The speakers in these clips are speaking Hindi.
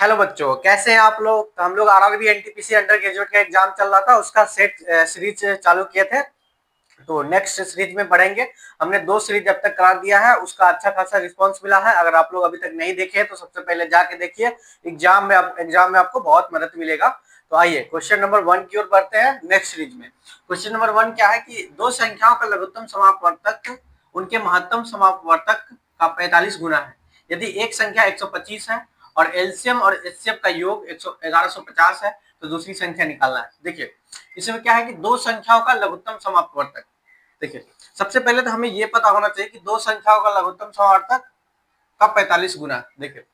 हेलो बच्चों, कैसे हैं आप लोग। तो हम लोग आरआरबी एनटीपीसी अंडर ग्रेजुएट का एग्जाम चल रहा था, उसका सेट सीरीज चालू किए थे। तो नेक्स्ट सीरीज में पढ़ेंगे। हमने 2 सीरीज अब तक करा दिया है, उसका अच्छा खासा रिस्पांस मिला है। अगर आप लोग अभी तक नहीं देखे हैं तो सबसे पहले जाके देखिए। एग्जाम में आपको बहुत मदद मिलेगा। तो आइए क्वेश्चन नंबर 1 की ओर बढ़ते हैं नेक्स्ट सीरीज में। क्वेश्चन नंबर 1 क्या है कि दो संख्याओं का लघुत्तम समापवर्तक उनके महत्तम समापवर्तक का 45 गुना है। यदि एक संख्या 125 है और एलसीएम और एचसीएफ का योग 1150 है तो दूसरी संख्या निकालना है। देखिए इसमें क्या है कि दो संख्याओं का लघुत्तम समापवर्तक। देखिए सबसे पहले तो हमें यह पता होना चाहिए कि दो संख्याओं का लघुत्तम समापवर्तक का 45 गुना। देखिए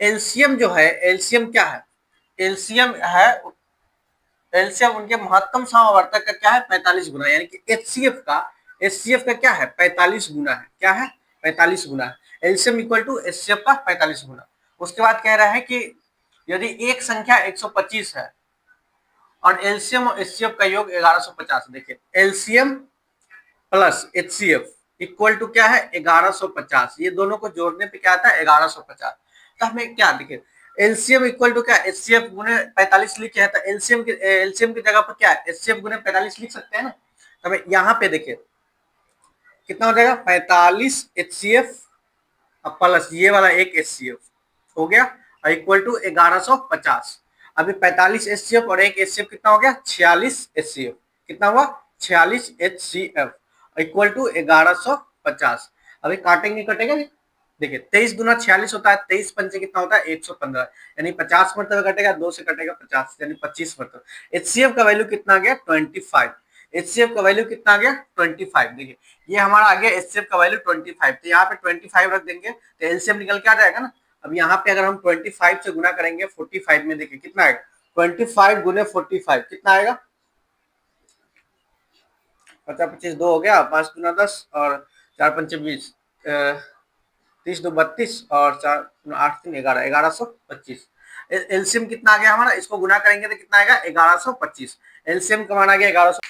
एलसीएम जो है, एलसीएम क्या है, एलसीएम है, एलसीएम उनके महत्तम समावर्तक का क्या है 45 गुना, यानी कि एचसीएफ का क्या है 45 गुना है। क्या है 45 गुना है। एलसीएम इक्वल टू एचसीएफ का 45 गुना। उसके बाद कह रहा है कि यदि एक संख्या 125 है और एलसीएम और एचसीएफ का योग 1150। देखिए LCM plus HCF equal to क्या है 1150। ये दोनों को जोड़ने पे क्या आता है 1150। तो हमें क्या देखिए एलसीएम इक्वल टू क्या एचसीएफ गुने 45 लिखे हैं, तो एलसीएम की जगह पर क्या है एचसीएफ गुने 45 लिख सकते हैं ना। तो हमें यहाँ पे देखिए कितना हो जाएगा 45 एचसीएफ प्लस ये वाला एक एचसीएफ हो गया और इक्वल टू 1150। अभी 45 एचसीएफ और एक एचसीएफ कितना हो गया 46 एचसीएफ। कितना हुआ 46 एचसीएफ इक्वल टू 1150। अभी काटेंगे कटेगा नहीं। देखिए 23 गुना 46 होता है, 23 पंचे कितना होता है 115, यानी 50 मरतबा कटेगा, 2 से कटेगा 50 यानी 25 मरतबा। एचसीएफ का वैल्यू कितना आ गया 25। एचसीएफ का वैल्यू कितना आ गया 25। देखिए ये हमारा आ गया एचसीएफ का वैल्यू 25। तो यहाँ पे 25 रख देंगे तो एलसीएम निकल के आ जाएगा ना। अब यहाँ पे अगर हम 25 से गुना करेंगे 45 में, देखिए कितना आएगा 25 गुने 45 कितना आएगा 50 25 2 हो गया, 5 गुना 10 और 4 पंचे 20, 30 2 32 और 4 8 3 11 1125। एलसीएम कितना आ गया हमारा, इसको गुना करेंगे तो कितना आएगा 1125। एलसीएम का मान आ गया 1100।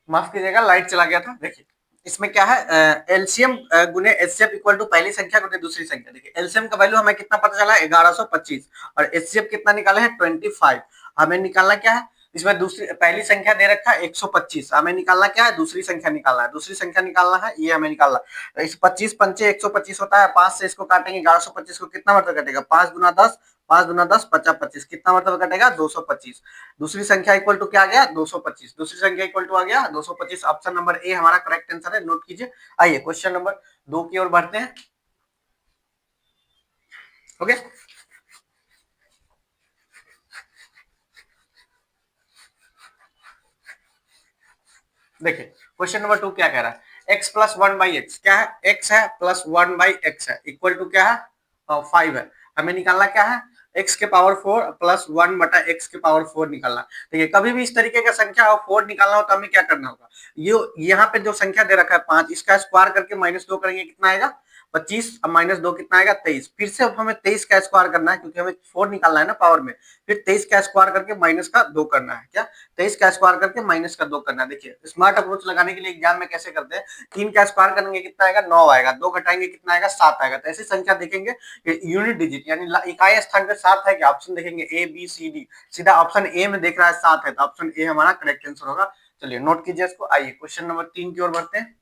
माफ कीजिएगा लाइट चला गया था। देखिए इसमें क्या है एलसीएम गुने एचसीएफ इक्वल टू पहली संख्या गुने दूसरी संख्या। देखिए एलसीएम का वैल्यू हमें कितना पता चला 1125 और एचसीएफ कितना निकाले हैं 25। हमें निकालना क्या है, इसमें दूसरी पहली संख्या दे रखा है 125, हमें निकालना क्या है दूसरी संख्या निकालना है। दूसरी संख्या निकालना है ये हमें निकालना है। 25 पंचे 125 होता है, 5 से इसको काटेंगे 1125 को कितना मतलब कटेगा 5 गुना 10, 5 गुना 10 50 25 कितना मतलब कटेगा 225। दूसरी संख्या इक्वल टू क्या आ गया 225। दूसरी संख्या इक्वल टू आ गया 225। ऑप्शन नंबर ए हमारा करेक्ट आंसर है, नोट कीजिए। आइए क्वेश्चन नंबर 2 की ओर बढ़ते हैं। ओके देखिए क्वेश्चन नंबर 2 क्या कह रहा है x प्लस 1 बाई एक्स। क्या है x है प्लस 1 बाई एक्स है इक्वल टू क्या है 5 है। हमें निकालना क्या है x के पावर 4 प्लस 1 बटा x के पावर 4 निकालना। देखिए कभी भी इस तरीके का संख्या और 4 निकालना हो तो हमें क्या करना होगा, ये यहाँ पे जो संख्या दे रखा है 5, इसका स्क्वायर करके -2 करेंगे कितना आएगा 25 और -2 कितना आएगा 23। फिर से अब हमें 23 का स्क्वायर करना है क्योंकि हमें 4 निकालना है ना पावर में। फिर 23 का स्क्वायर करके माइनस का 2 करना है। क्या 23 का स्क्वायर करके माइनस का 2 करना है। देखिए स्मार्ट अप्रोच लगाने के लिए एग्जाम में कैसे करते हैं, 3 का स्क्वायर करेंगे कितना आएगा 9 आएगा, 2 घटाएंगे कितना आएगा 7 आएगा। तो ऐसी संख्या देखेंगे यूनिट डिजिट यानी इकाई स्थान पे 7 है, क्या ऑप्शन देखेंगे ए बी सी डी, सीधा ऑप्शन ए में देख रहा है 7 है तो ऑप्शन ए हमारा करेक्ट आंसर होगा। चलिए नोट कीजिए इसको। आइए क्वेश्चन नंबर 3 की ओर बढ़ते हैं।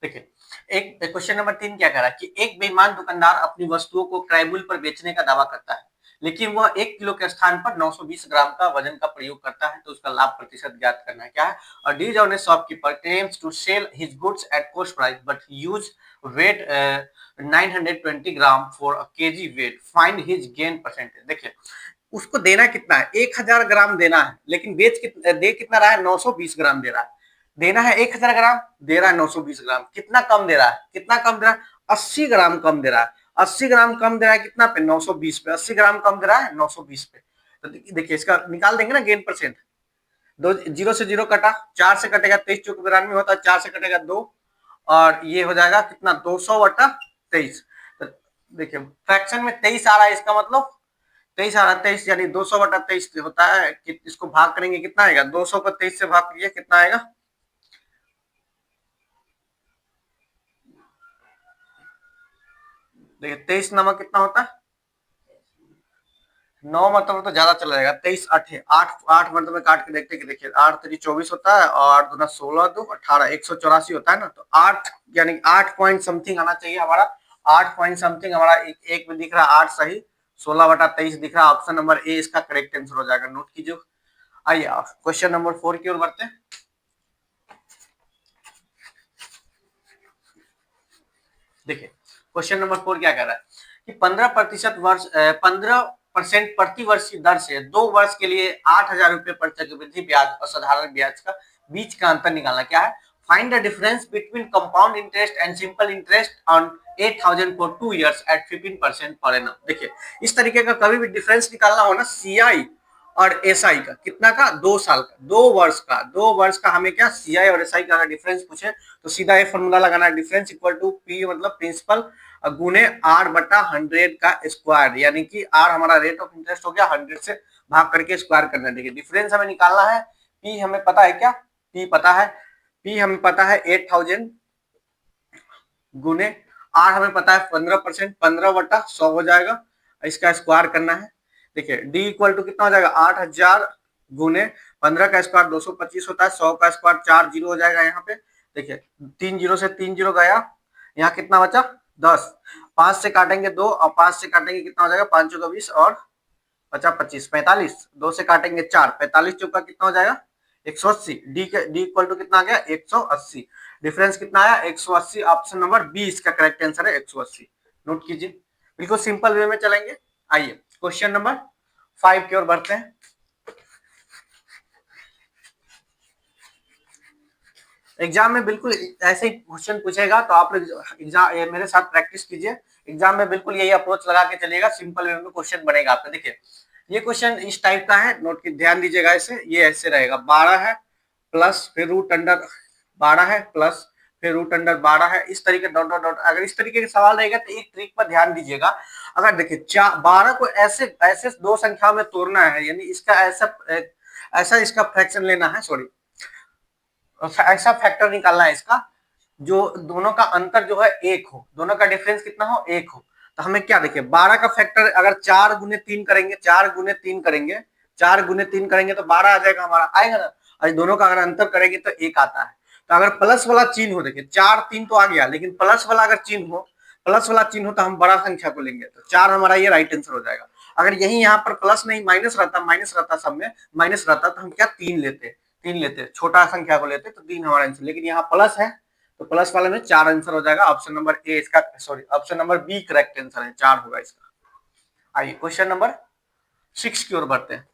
देखिए एक क्वेश्चन नंबर 3 क्या कह रहा है कि एक बेईमान दुकानदार अपनी वस्तुओं को क्रय मूल्य पर बेचने का दावा करता है, लेकिन वह 1 किलो के स्थान पर 920 ग्राम का वजन का प्रयोग करता है, तो उसका लाभ प्रतिशत ज्ञात करना है। क्या है और the John shopkeeper claims to sell his goods at cost price but use weight 920 gram for a K G weight, find his gain percentage. देखिए उसको देना कितना है 1000 ग्राम देना है, लेकिन दे कितना रहा है 920 ग्राम दे रहा है। देना है 1000 ग्राम, दे रहा है 920 ग्राम। कितना कम दे रहा है, कितना कम दे रहा है 80 ग्राम कम दे रहा है। 80 ग्राम कम दे रहा है कितना पे 920 पे, 80 ग्राम कम दे रहा है 920 पे। तो देखिए इसका निकाल देंगे ना गेन परसेंट। दो जीरो से जीरो कटा, 4 से कटेगा 23 चौक 92 होता है, 4 से कटेगा 2 और ये हो जाएगा कितना 200 बटा 23। तो देखिए फ्रैक्शन में 23 आ रहा है, इसका मतलब 23 आ रहा है 23 यानी 200 बटा 23 होता है कि इसको भाग करेंगे कितना आएगा 200 को 23 से भाग करिए कितना आएगा देखिए 23 नमक कितना होता है, 9 मतलब तो ज्यादा चला जाएगा, 23 8 8 8 मतलब में काट के देखते कि देखिए 8 3 24 होता है और 8 दूना 16 2 18 184 होता है ना, तो 8 यानी 8 पॉइंट समथिंग आना चाहिए हमारा, 8 पॉइंट समथिंग हमारा एक में दिख रहा है 8 सही, 16/23 दिख रहा है, ऑप्शन नंबर ए इसका करेक्ट आंसर हो जाएगा, नोट कीजिए। आइए क्वेश्चन नंबर 4 की ओर बढ़ते हैं। देखिए क्वेश्चन नंबर 4 क्या कह रहा है कि 15% प्रति वर्ष की दर से 2 वर्ष के लिए 8,000 रुपए पर चक्रवृद्धि ब्याज और साधारण ब्याज का बीच का अंतर निकालना। क्या है, find the difference between compound interest and simple interest on 8,000 for 2 years at 15% per annum. देखिए इस तरीके का कभी भी डिफरेंस निकालना हो ना, सीआई और एसआई का, कितना का, 2 साल का, 2 वर्ष का, 2 वर्ष का हमें क्या सीआई और एसआई का डिफरेंस पूछे तो सीधा ये फॉर्मूला लगाना है, डिफरेंस इक्वल टू पी मतलब प्रिंसिपल गुने आर बटा 100 का स्क्वायर, यानी कि आर हमारा रेट ऑफ इंटरेस्ट हो गया, 100 से भाग करके स्क्वायर करना है। देखिए डिफरेंस हमें निकालना है, पी हमें पता है, क्या पी पता है, पी हमें पता है 8,000 गुने आर हमें पता है 15%, 15/100 हो जाएगा, इसका स्क्वायर करना है। देखिए डी इक्वल टू कितना हो जाएगा, 8,000 गुने 15 का स्क्वायर 225 होता है, 100 का स्क्वायर 4 जीरो हो जाएगा यहाँ पे। देखिए 3 जीरो से 3 जीरो गया, यहाँ कितना बचा 10, 5 से काटेंगे 2 और 5 से काटेंगे कितना हो जाएगा, 5 चौका 20 और 50 25 45, 2 से काटेंगे 4, 45 चौका कितना हो जाएगा 180, डी इक्वल टू कितना आ गया 180, डिफरेंस कितना आया 180, ऑप्शन नंबर बी इसका करेक्ट आंसर है 180, नोट कीजिए, बिल्कुल सिंपल वे में चलेंगे। आइए क्वेश्चन नंबर 5 की ओर बढ़ते हैं। एग्जाम में बिल्कुल ऐसे ही क्वेश्चन पूछेगा तो आप लोग एग्जाम मेरे साथ प्रैक्टिस कीजिए, एग्जाम में बिल्कुल यही अप्रोच लगा के चलिएगा, सिंपल वे में क्वेश्चन बनेगा आपका। देखिए ये क्वेश्चन इस टाइप का है, नोट की ध्यान दीजिएगा, इसे ये ऐसे रहेगा, 12 है प्लस फिर रूट अंडर 12 है प्लस फिर रूट अंडर 12 है, इस तरीके डॉट डॉट डॉट, अगर इस तरीके का सवाल रहेगा तो एक ट्रिक पर ध्यान दीजिएगा, अगर देखिए 12 को ऐसे ऐसे दो संख्या में तोड़ना है, यानी इसका ऐसा ऐसा इसका फ्रैक्शन लेना है, सॉरी ऐसा फैक्टर निकालना है इसका जो दोनों का अंतर जो है एक हो, दोनों का डिफरेंस कितना हो, एक हो, तो हमें क्या देखिए 12 का फैक्टर अगर 4 गुने 3 करेंगे, 4 गुने 3 करेंगे, 4 गुने 3 करेंगे तो 12 आ जाएगा हमारा, आएगा ना, और दोनों का अगर अंतर करेंगे तो एक आता है। तो अगर प्लस वाला चिन्ह हो, देखिए 4 3 तो आ गया, लेकिन प्लस वाला अगर चिन्ह हो, प्लस वाला चिन्ह हो तो हम बड़ा संख्या को लेंगे, तो 4 हमारा ये राइट आंसर हो जाएगा। अगर यही यहाँ पर प्लस नहीं माइनस रहता, सब में माइनस रहता तो हम क्या 3 लेते, 3 लेते, छोटा संख्या को लेते तो 3 हमारा आंसर, लेकिन यहाँ प्लस है तो प्लस वाले में 4 आंसर हो जाएगा, ऑप्शन नंबर ए इसका, sorry option number B correct answer है, 4 होगा इसका। आइए क्वेश्चन नंबर 6 की ओर बढ़ते हैं।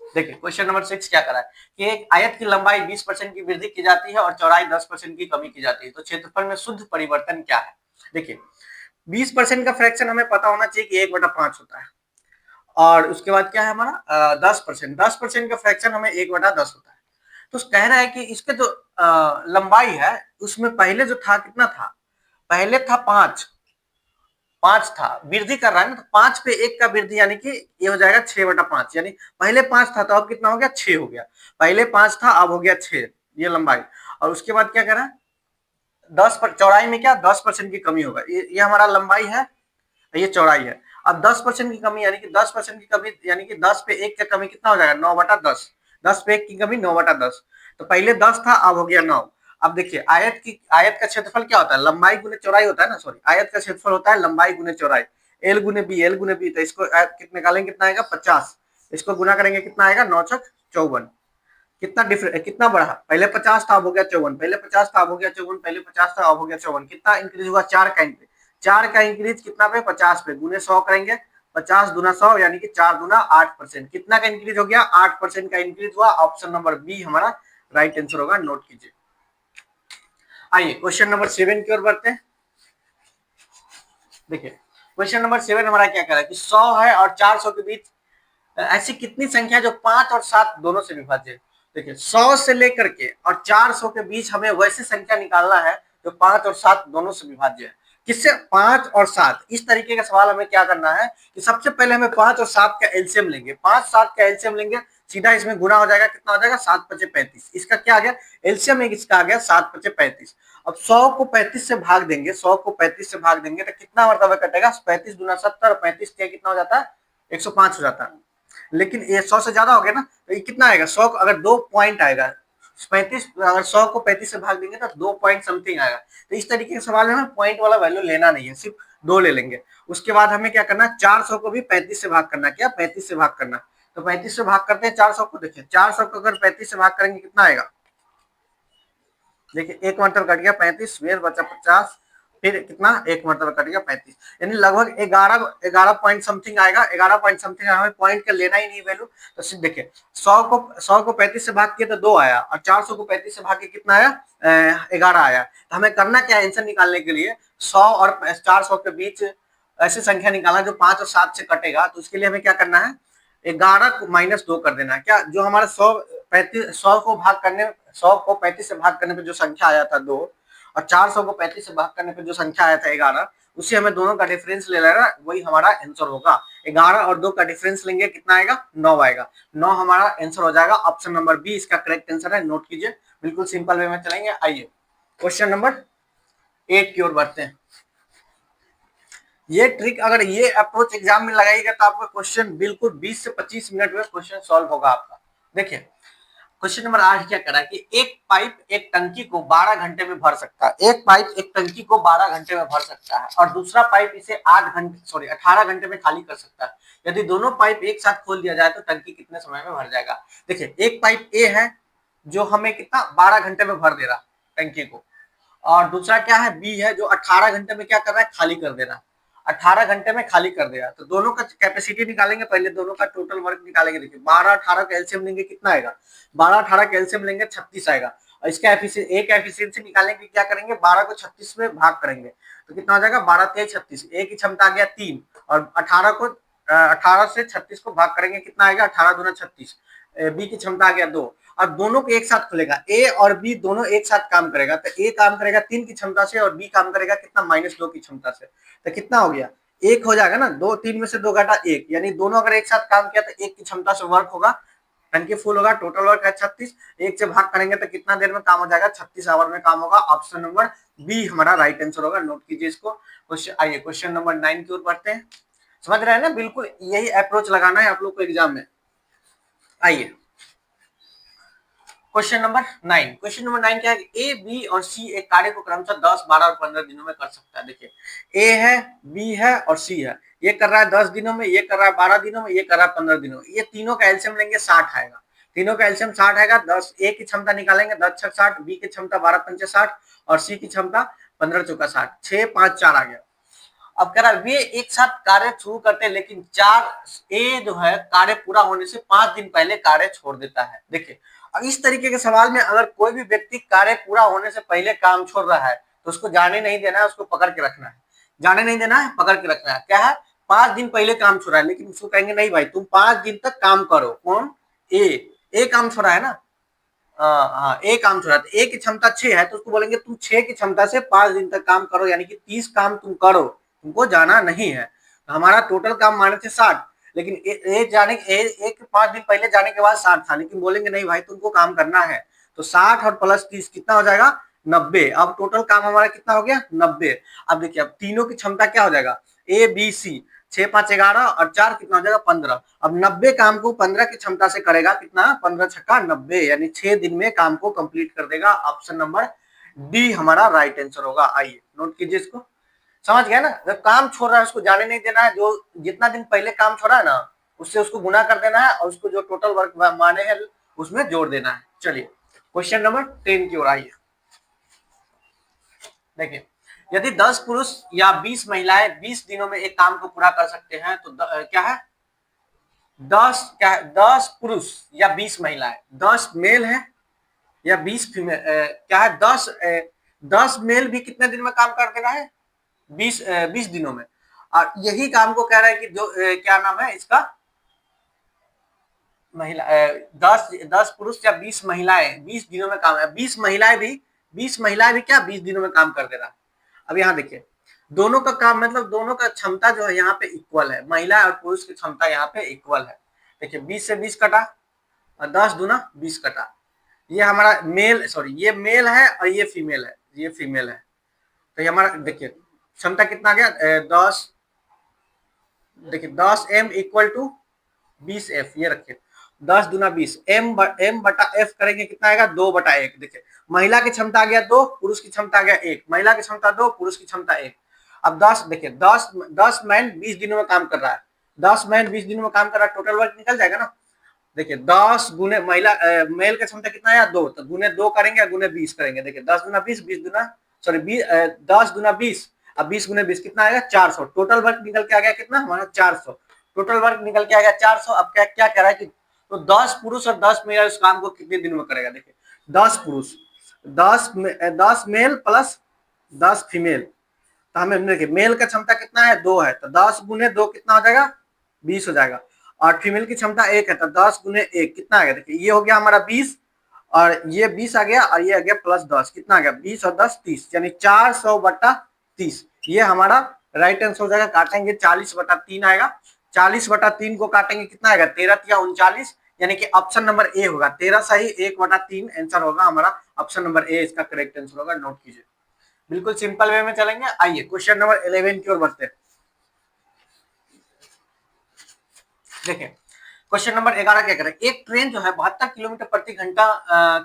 देखिए क्वेश्चन नंबर 6 क्या करा है कि एक आयत की लंबाई 20% की वृद्धि की जाती है और चौड़ाई 10% की कमी की जाती है, तो क्षेत्रफल में शुद्ध परिवर्तन क्या है। देखिए 20% का फ्रैक्शन हमें पता होना चाहिए कि 1/5 होता है, और उसके बाद क्या है हमारा 10% का फ्रैक्शन हमें 1/10 होता है। तो कह रहा है कि इसके जो लंबाई है उसमें पहले जो था कितना था, पहले था 5 था, वृद्धि कर रहा है ना, तो 5 पे 1 का वृद्धि यानी कि ये हो जाएगा 6/5, यानी पहले 5 था तो अब कितना हो गया 6 हो गया, पहले 5 था अब हो गया 6, ये लंबाई। और उसके बाद क्या कह रहा है 10 पर चौड़ाई में क्या 10% की कमी होगा, ये हमारा लंबाई है, ये चौड़ाई है। अब 10% की कमी यानी कि 10% की कमी यानी कि 10 पे 1 का कमी कितना हो जाएगा 9/10, 10 पे 1 की कमी 9/10, तो पहले 10 था अब हो गया 9। अब देखिए आयत का क्षेत्रफल क्या होता है, लंबाई गुने चौड़ाई होता है ना, सॉरी आयत का क्षेत्रफल होता है लंबाई गुने चौड़ाई, एल गुने बी, तो इसको कितने निकालेंगे कितना आएगा 50, इसको गुना करेंगे कितना आएगा 9 छक 54, कितना डिफरेंस कितना बढ़ा, पहले 50 था अब हो गया 54, पहले 50 था अब हो गया 54, पहले 50 था अब हो गया 54, कितना इंक्रीज हुआ 4 का इंक्रीज, 4 का इंक्रीज कितना पे 50 पे, गुने 100 करेंगे 50 दूना 100 यानी कि 4 दूना 8%, कितना का इंक्रीज हो गया 8% का इंक्रीज हुआ, ऑप्शन नंबर बी हमारा राइट आंसर होगा, नोट कीजिए। आइए क्वेश्चन नंबर 7 की ओर बढ़ते हैं। देखिए क्वेश्चन नंबर 7 हमारा क्या कह रहा है कि 100 है और 400 के बीच ऐसी कितनी संख्या जो 5 और 7 दोनों से विभाज्य है। देखिए 100 से लेकर के और 400 के बीच हमें वैसी संख्या निकालना है जो 5 और 7 दोनों से विभाज्य है, किससे 5 और 7, इस तरीके का सवाल हमें क्या करना है कि सबसे पहले हमें 5 और 7 का एलसीएम लेंगे, 5 7 का एलसीएम लेंगे, सीधा इसमें गुना हो जाएगा, कितना हो जाएगा 7 5 35, इसका क्या आ गया एलसीएम, इसका आ गया 7 5 35, अब 100 को 35 से भाग देंगे, 100 को 35 से भाग देंगे तो कितना मरतबा कटेगा, 35 दूना 70, 35 कितना हो जाता है, 105 हो जाता है। लेकिन ये 100 से ज्यादा हो गया ना, तो ये कितना आएगा, 100 अगर 2 पॉइंट आएगा, 35 अगर 100 को 35 से भाग देंगे तो 2 पॉइंट समथिंग आएगा। तो इस तरीके के सवाल में हमें पॉइंट वाला वैल्यू लेना नहीं है, सिर्फ 2 ले लेंगे। उसके बाद हमें क्या करना है, 400 को भी 35 से भाग करना, क्या 35 से भाग करना। तो 35 से भाग करते हैं 400 को, देखिए 400 को अगर 35 से भाग करेंगे कितना आएगा, देखिए एक मतलब कट गया 35, फिर बचा 50, फिर कितना एक मतलब कट गया 35, यानी लगभग 11 पॉइंट समथिंग आएगा, 11 पॉइंट समथिंग। हमें पॉइंट का लेना ही नहीं वैल्यू, तो सिर्फ देखिए 100 को 35 से भाग किया तो 2 आया, और 400 को 35 से भाग के कितना आया, 11 आया। तो हमें करना क्या है, आंसर निकालने के लिए 100 और 400 के बीच ऐसी संख्या निकालना जो 5 और 7 से कटेगा। तो उसके लिए हमें क्या करना है, 11 को -2 कर देना है, क्या जो हमारा 100 को भाग करने, 100 को 35 से भाग करने पे जो संख्या आया था 2, और 400 को 35 से भाग करने पे जो संख्या आया था 11, उसे हमें दोनों का डिफरेंस ले लेना, वही हमारा आंसर होगा। 11 और 2 का डिफरेंस लेंगे, कितना आएगा, 9 आएगा। 9 हमारा आंसर हो जाएगा, ऑप्शन नंबर बी इसका करेक्ट आंसर है, नोट कीजिए। बिल्कुल सिंपल वे में चलेंगे। आइए क्वेश्चन नंबर 8 की ओर बढ़ते हैं। ये ट्रिक अगर ये अप्रोच एग्जाम में लगाइएगा तो आपका क्वेश्चन बिल्कुल 20 से 25 मिनट में क्वेश्चन सॉल्व होगा आपका। देखिए क्वेश्चन नंबर 8 क्या करा कि एक पाइप एक टंकी को 12 घंटे में भर सकता है, एक पाइप एक टंकी को 12 घंटे में भर सकता है, और दूसरा पाइप इसे 18 घंटे में खाली कर सकता है। यदि दोनों पाइप एक साथ खोल दिया जाए तो टंकी कितने समय में भर जाएगा। देखिए एक पाइप ए है जो हमें कितना 12 घंटे में भर दे रहा टंकी को, और दूसरा क्या है, बी है जो 18 घंटे में क्या कर रहा है, खाली कर दे रहा है, 18 घंटे में खाली कर देगा। तो दोनों का कैपेसिटी निकालेंगे, पहले दोनों का टोटल वर्क निकालेंगे। देखिए 12 18 का एलसीएम लेंगे, कितना आएगा, 12 18 का एलसीएम लेंगे 36 आएगा। और इसका एफिशिएंसी निकालने के क्या करेंगे, 12 को 36 में भाग करेंगे तो कितना हो जाएगा, 12 3 36, ए की क्षमता आ गया 3, और 18 से 36 को भाग करेंगे, कितना आएगा 18 दूना 36, बी की क्षमता आ गया 2। अब दोनों को एक साथ खुलेगा, ए और बी दोनों एक साथ काम करेगा, तो ए काम करेगा 3 की क्षमता से और बी काम करेगा कितना, -2 की क्षमता से। तो कितना हो गया, एक हो जाएगा ना, 2 3 में से 2 घटा 1, यानी दोनों अगर एक साथ काम किया तो 1 की क्षमता से वर्क होगा, टंकी फुल होगा, टोटल वर्क है 36, 1 से भाग करेंगे तो कितना देर में काम हो जाएगा, 36 आवर में काम होगा। ऑप्शन नंबर बी हमारा राइट आंसर होगा, नोट कीजिए इसको। क्वेश्चन आइए क्वेश्चन नंबर 9 की ओर बढ़ते हैं। समझ रहे हैं ना, बिल्कुल यही अप्रोच लगाना है आप लोग को एग्जाम में। आइए क्वेश्चन नंबर 9। क्वेश्चन नंबर 9 क्या है, ए बी और सी एक कार्य को क्रमशः 10 12 और 15 दिनों में कर सकता है। देखिए ए है, बी है और सी है, ये कर रहा है 10 दिनों में, ये कर रहा है 12 दिनों में, ये कर रहा है 15 दिनों में। ये तीनों का एलसीएम लेंगे 60 आएगा, तीनों का एलसीएम 60 आएगा। 10 ए की क्षमता निकालेंगे, 10 6 60, बी की क्षमता 12 5 60 और सी की क्षमता 15 चौका 60, 6 5 4 आ गया। अब कह रहा है वे एक साथ कार्य शुरू करते हैं, लेकिन ए जो है कार्य पूरा होने से 5 दिन पहले कार्य छोड़ देता है। देखिए अब इस तरीके के सवाल में अगर कोई भी व्यक्ति कार्य पूरा होने से पहले काम छोड़ रहा है तो उसको जाने नहीं देना है, उसको पकड़ के रखना है, जाने नहीं देना है, पकड़ के रखना है। क्या है, 5 दिन पहले काम छोड़ा है, लेकिन उसको कहेंगे नहीं भाई तुम 5 दिन तक काम करो। कौन, ए काम छोड़ा है ना, हाँ ए काम छोड़ा, तो ए की क्षमता 6 है तो उसको बोलेंगे तुम 6 की क्षमता से 5 दिन तक काम करो, यानी कि 30 काम तुम करो, तुमको जाना नहीं है। तो हमारा टोटल काम माने थे 60, लेकिन ए जाने एक 5 दिन पहले जाने के बाद 60 था, लेकिन बोलेंगे नहीं भाई तुमको काम करना है। तो 60 और प्लस 30 कितना हो जाएगा, 90। अब टोटल काम हमारा कितना हो गया, 90। अब देखिए अब तीनों की क्षमता क्या हो जाएगा, ए बी सी, 6 5 11 और 4 कितना हो जाएगा 15। अब 90 काम को 15 की क्षमता से करेगा, कितना 15 छक्का 90, यानी 6 दिन में काम को कंप्लीट कर देगा। ऑप्शन नंबर डी हमारा राइट आंसर होगा। आइए नोट कीजिए इसको। समझ गया ना, जब काम छोड़ रहा है उसको जाने नहीं देना है, जो जितना दिन पहले काम छोड़ा है ना उससे उसको गुना कर देना है और उसको जो टोटल वर्क माने हैं उसमें जोड़ देना है। चलिए क्वेश्चन नंबर 10 की ओर आइए। देखिए यदि 10 पुरुष या 20 महिलाएं 20 दिनों में एक काम को पूरा कर सकते हैं तो क्या है, 10 पुरुष या 20 महिलाएं, 10 मेल है या 20 फीमेल, क्या है 10 मेल भी कितने दिन में काम कर देना है, 20 दिनों में। और यही काम को कह रहा है कि जो क्या नाम है इसका, महिला 10 पुरुष या 20 महिलाएं 20 दिनों में काम है, 20 महिलाएं भी क्या 20 दिनों में काम कर दे रहा है। अब यहाँ देखिए दोनों का काम मतलब दोनों का क्षमता जो है यहाँ पे इक्वल है, महिला और पुरुष की क्षमता यहाँ पे इक्वल है। देखिए 20 से 20 कटा और 10 दूना 20 कटा, ये हमारा मेल, सॉरी ये मेल है और ये फीमेल है, ये फीमेल है। तो ये हमारा देखिए क्षमता कितना आ गया 10, देखिए 10m इक्वल टू 20f, ये रखिए 10 दूना 20, m बटा f करेंगे कितना आएगा 2/1। देखिए महिला की क्षमता आ गया 2, पुरुष की क्षमता आ गया 1, महिला की क्षमता 2, पुरुष की क्षमता 1। अब 10 देखिए 10 मैन 20 दिनों में काम कर रहा है, 10 मैन 20 दिनों में काम कर रहा है, टोटल वर्क निकल जाएगा ना। देखिए 10 गुने महिला मेल का क्षमता कितना है 2, तो गुने 2 करेंगे, गुने 20 करेंगे। देखिए 10 गुना 20, 20 गुना सॉरी 10 गुना 20, अब 20 गुने 20 कितना आएगा 400। टोटल वर्क निकल के आ गया कितना हमारा 400, टोटल वर्क निकल के आ गया 400। अब क्या क्या कह रहा है कि तो 10 पुरुष और 10 महिला उस काम को कितने दिन में करेगा। देखिए 10 पुरुष 10 मेल प्लस 10 फीमेल, तो हमें देखिए मेल का क्षमता कितना है 2 है, तो 10 गुने 2 कितना हो जाएगा 20 हो जाएगा। और फीमेल की क्षमता 1 है, तो 10 गुने 1 कितना आ गया, देखिए ये हो गया हमारा 20, और ये 20 आ गया, और ये आ गया प्लस 10 कितना आ गया 20 और 10 30, यानी 400/30। ये हमारा राइट आंसर हो जाएगा। काटेंगे 40/3 आएगा, 40/3 को काटेंगे कितना आएगा 13 या 39, यानी कि ऑप्शन नंबर ए होगा 13 सही, 1/3 आंसर होगा हमारा, ऑप्शन नंबर ए इसका करेक्ट आंसर होगा। नोट कीजिए, बिल्कुल सिंपल वे में चलेंगे। आइए क्वेश्चन नंबर 11 की ओर बढ़ते हैं। देखिए क्वेश्चन नंबर 11 क्या करें, एक ट्रेन जो है 72 किलोमीटर प्रति घंटा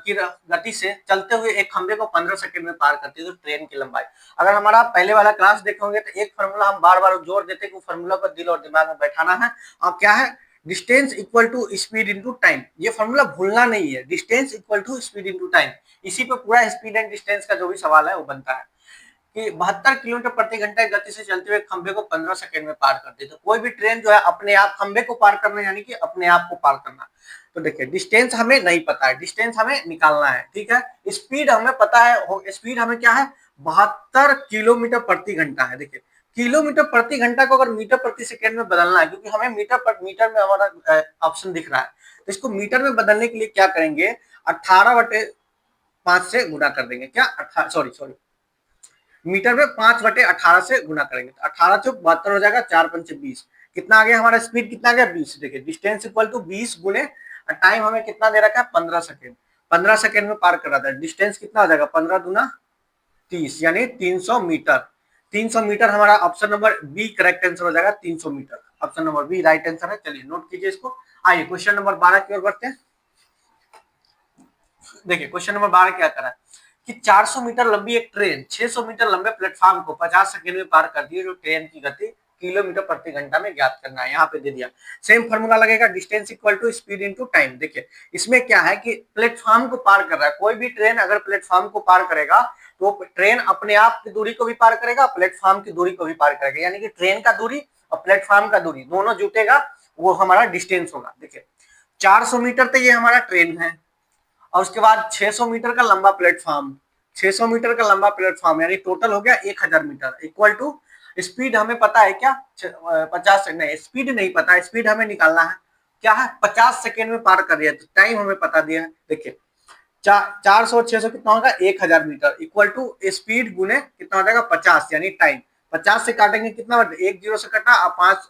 की गति से चलते हुए एक खंबे को 15 सेकंड में पार करती है, तो ट्रेन की लंबाई। अगर हमारा पहले वाला क्लास देखे होंगे तो एक फार्मूला हम बार बार जोर देते हैं कि फार्मूला को दिल और दिमाग में बैठाना है। और क्या है, distance equal to speed into time, ये फार्मूला भूलना नहीं है, distance equal to speed into time. इसी पे पूरा स्पीड एंड डिस्टेंस का जो भी सवाल है वो बनता है कि 72 किलोमीटर प्रति घंटे की गति से चलते हुए खंबे को 15 सेकंड में पार करती है। तो कोई भी ट्रेन जो है अपने आप खंबे को पार करना, यानी कि अपने आप को पार करना। तो देखिए डिस्टेंस हमें नहीं पता है, डिस्टेंस हमें निकालना है, ठीक है। स्पीड हमें पता है, स्पीड हमें क्या है 72 किलोमीटर प्रति घंटा है। देखिए किलोमीटर प्रति घंटा को अगर मीटर प्रति सेकंड में बदलना है, क्योंकि हमें मीटर में हमारा ऑप्शन दिख रहा है, तो इसको मीटर में बदलने के लिए क्या करेंगे 18/5 से गुणा कर देंगे। क्या सॉरी मीटर में 5/18 से गुना करेंगे, तो 18 चौक 72 हो जाएगा, 4×5 20, कितना आ गया हमारा स्पीड कितना आ गया 20। देखिए डिस्टेंस इक्वल टू 20 गुने टाइम हमें कितना दे रखा है 15 सेकंड, 15 सेकंड में पार कर रहा था। डिस्टेंस कितना हो जाएगा 15 दूना 30, यानी 300 मीटर। 300 मीटर हमारा option number B correct answer हो जाएगा, 300 metre option number B right answer है। चलिए नोट कीजिए इसको। आइए क्वेश्चन नंबर 12 की ओर बढ़ते हैं। देखिए क्वेश्चन नंबर 12 क्या करा है कि 400 मीटर लंबी एक ट्रेन 600 मीटर लंबे प्लेटफॉर्म को 50 सेकंड में पार करती है, जो ट्रेन की गति किलोमीटर प्रति घंटा में ज्ञात करना है। यहाँ पे दे दिया सेम फार्मूला लगेगा, distance equal to speed into time. देखिए इसमें क्या है कि प्लेटफॉर्म को पार कर रहा है, कोई भी ट्रेन अगर प्लेटफॉर्म को पार करेगा तो ट्रेन अपने आप की दूरी को भी पार करेगा, प्लेटफॉर्म की दूरी को भी पार करेगा, यानी कि ट्रेन का दूरी और प्लेटफॉर्म का दूरी दोनों जुटेगा, वो हमारा डिस्टेंस होगा। देखिए 400 मीटर तो ये हमारा ट्रेन है, और उसके बाद 600 मीटर का लंबा प्लेटफॉर्म, 600 मीटर का लंबा प्लेटफॉर्म, यानी टोटल हो गया 1000 मीटर इक्वल टू स्पीड हमें पता है क्या 50 सेकंड, नहीं स्पीड नहीं पता, स्पीड हमें निकालना है क्या है 50 सेकंड में पार कर रही है, तो टाइम हमें पता दिया है। देखिए 400 600 कितना होगा 1000 मीटर इक्वल टू स्पीड गुने कितना हो जाएगा 50, यानी टाइम 50 से काटेंगे कितना, एक जीरो से कटा, अब 5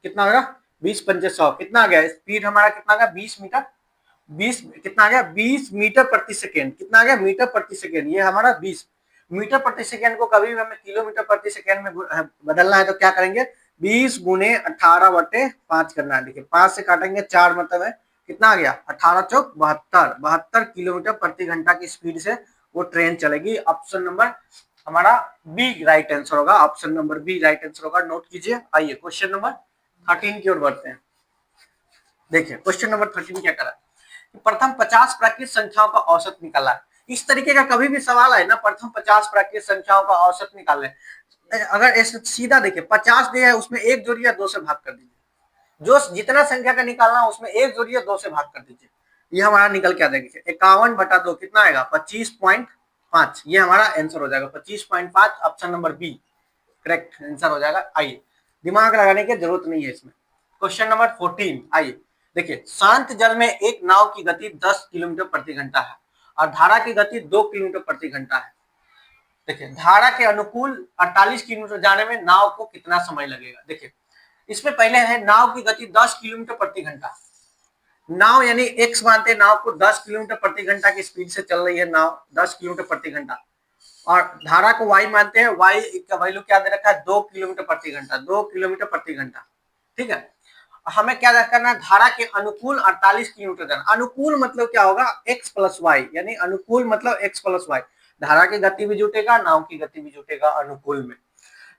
कितना होगा 20×5 कितना आ गया, स्पीड हमारा कितना आ गया 20 मीटर, 20 कितना आ गया 20 मीटर प्रति सेकेंड, कितना आ गया मीटर प्रति सेकेंड, ये हमारा 20 मीटर प्रति सेकेंड को कभी भी हमें किलोमीटर प्रति सेकेंड में बदलना है, तो क्या करेंगे 20 गुने 18/5 करना है। देखिए 5 से काटेंगे 4, मतलब है कितना आ गया 18 चौक 72, 72 किलोमीटर प्रति घंटा की स्पीड से वो ट्रेन चलेगी। ऑप्शन नंबर हमारा बी राइट आंसर होगा, option number B right answer होगा। नोट कीजिए। आइए क्वेश्चन नंबर 13 की ओर बढ़ते हैं। देखिए क्वेश्चन नंबर 13 क्या करा है, प्रथम 50 प्राकृत संख्याओं का औसत निकाला है। इस तरीके का कभी भी सवाल है ना, प्रथम 50 प्राकृत संख्याओं का औसत निकाल लें। अगर ऐसे सीधा देखिए 50 दिया है, उसमें एक जोड़िए 2 से भाग कर दीजिए, जो जितना संख्या का निकालना उसमें एक जोड़िए 2 से भाग कर दीजिए, ये हमारा निकल के आ जाएगा 51/2 कितना आएगा 25.5, ये हमारा आंसर हो जाएगा 25.5, option number B correct answer हो जाएगा। आइए दिमाग लगाने की जरूरत नहीं है इसमें। क्वेश्चन नंबर 14 आइए देखिए, शांत जल में एक नाव की गति 10 किलोमीटर प्रति घंटा है और धारा की गति 2 किलोमीटर प्रति घंटा है। देखिए धारा के अनुकूल 48 किलोमीटर जाने में नाव को कितना समय लगेगा। देखिए इसमें पहले है नाव की गति 10 किलोमीटर प्रति घंटा, नाव यानी एक्स मानते हैं नाव को 10 किलोमीटर प्रति घंटा की स्पीड से चल रही है नाव 10 किलोमीटर प्रति घंटा, और धारा को y मानते हैं, y का वैल्यू क्या दे रखा है 2 किलोमीटर प्रति घंटा, 2 किलोमीटर प्रति घंटा। ठीक है, हमें क्या करना है, धारा के अनुकूल 48 किलोमीटर देना। अनुकूल मतलब क्या होगा, x प्लस वाई, यानी अनुकूल मतलब x प्लस वाई। धारा की गति भी जुटेगा, नाव की गति भी जुटेगा अनुकूल में।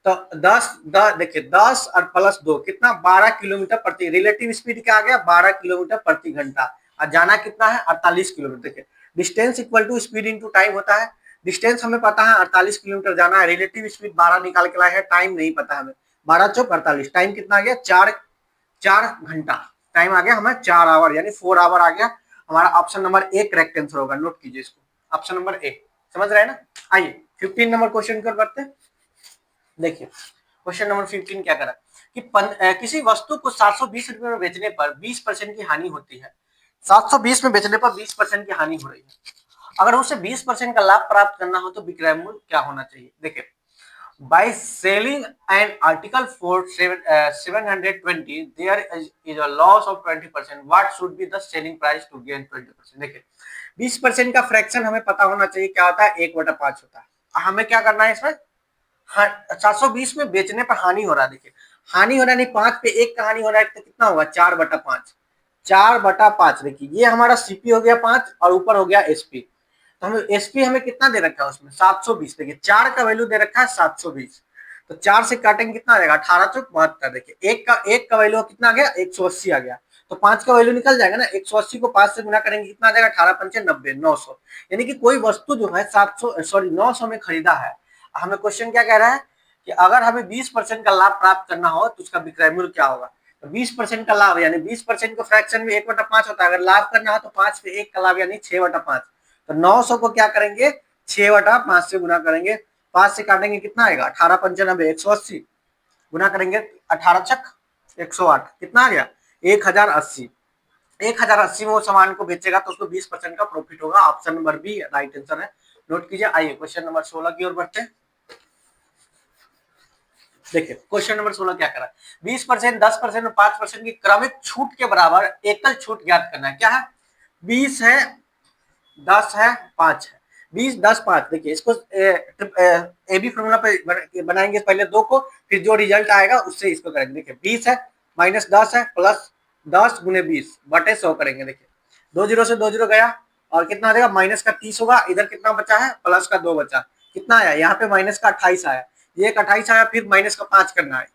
तो 10 देखिए 10 और प्लस 2 कितना 12 किलोमीटर प्रति, रिलेटिव स्पीड क्या आ गया 12 किलोमीटर प्रति घंटा, और जाना कितना है 48 किलोमीटर। देखिए distance equal to speed into time होता है। डिस्टेंस हमें पता है 48 किलोमीटर जाना है, रिलेटिव स्पीड 12 निकाल के लाए हैं, टाइम नहीं पता हमें, 12 चौक 48, टाइम कितना आ गया 4 घंटा, टाइम आ गया हमें 4 आवर, यानी 4 आवर आ गया। हमारा option number A correct answer होगा, नोट कीजिए इसको, ऑप्शन नंबर ए। समझ रहे हैं ना। आइए 15 नंबर क्वेश्चन कर बढ़ते हैं। देखिए क्वेश्चन नंबर 15 क्या करा कि किसी वस्तु को 720 रुपए में बेचने पर 20% की हानि होती है। 720 में बेचने पर 20% की हानि हो रही है। अगर उसे 20% का लाभ प्राप्त करना हो तो विक्रय मूल्य क्या होना चाहिए। देखिए by selling an article for 720 there is a loss of 20%, what should be the selling price to gain 20%। देखिए 20% का फ्रैक्शन हमें पता होना चाहिए क्या होता है, 1/5 होता है। हमें क्या करना है इसमें, 720 में बेचने पर हानि हो रहा है। देखिए हानि हो रहा है, नहीं 5 पे 1 का हानि हो रहा है तो कितना होगा 4/5, 4/5। देखिए ये हमारा सीपी हो गया 5 और ऊपर हो गया एसपी। तो हमें एसपी हमें कितना दे रखा है उसमें 720। देखिए 4 का वैल्यू दे रखा है 720, तो 4 से काटेंगे कितना आ जाएगा 18 चौक 72। देखिए एक का वैल्यू कितना आ गया 180 आ गया, तो 5 का वैल्यू निकल जाएगा ना, 180 को 5 से गुना करेंगे कितना आ जाएगा 18 पंचे 90, 900। यानी कि कोई वस्तु जो है 900 में खरीदा है। हमें क्वेश्चन क्या कह रहा है कि अगर हमें 20% का लाभ प्राप्त करना हो तो उसका विक्रय मूल्य क्या होगा। तो 20% का लाभ यानी 20% को फ्रैक्शन में 1/5 होता है, अगर लाभ करना हो तो 5 पे 1 का लाभ यानी 6/5। तो 900 को क्या करेंगे 6/5 से गुना करेंगे, 5 से काटेंगे कितना आएगा 18 पंचे 90, 180 गुना करेंगे 18 छक 108, कितना आ गया 1080। 1080 में वो सामान को बेचेगा तो उसको 20% का प्रॉफिट होगा। Option number B right answer है, नोट कीजिए। आइए क्वेश्चन नंबर 16 की ओर बढ़ते हैं। देखिए क्वेश्चन नंबर 16 क्या करा, 20%, 10% और 5% की क्रमिक छूट के बराबर एकल छूट ज्ञात करना है। क्या है 20 है 10 है 5 है, 20 10 5। देखिए इसको ए बी फॉर्मूला पे बनाएंगे पहले दो को, फिर जो रिजल्ट आएगा उससे इसको करेंगे। देखिए 20 है माइनस 10 है प्लस 10 गुने 20 बटे 100 करेंगे। देखिए 2 जीरो से 2 जीरो गया और कितना आ जाएगा माइनस का 30 होगा, इधर कितना बचा है प्लस का 2 बचा, कितना आया यहाँ पे माइनस का 28 आया, ये एक 28 आया, फिर माइनस का 5 करना है,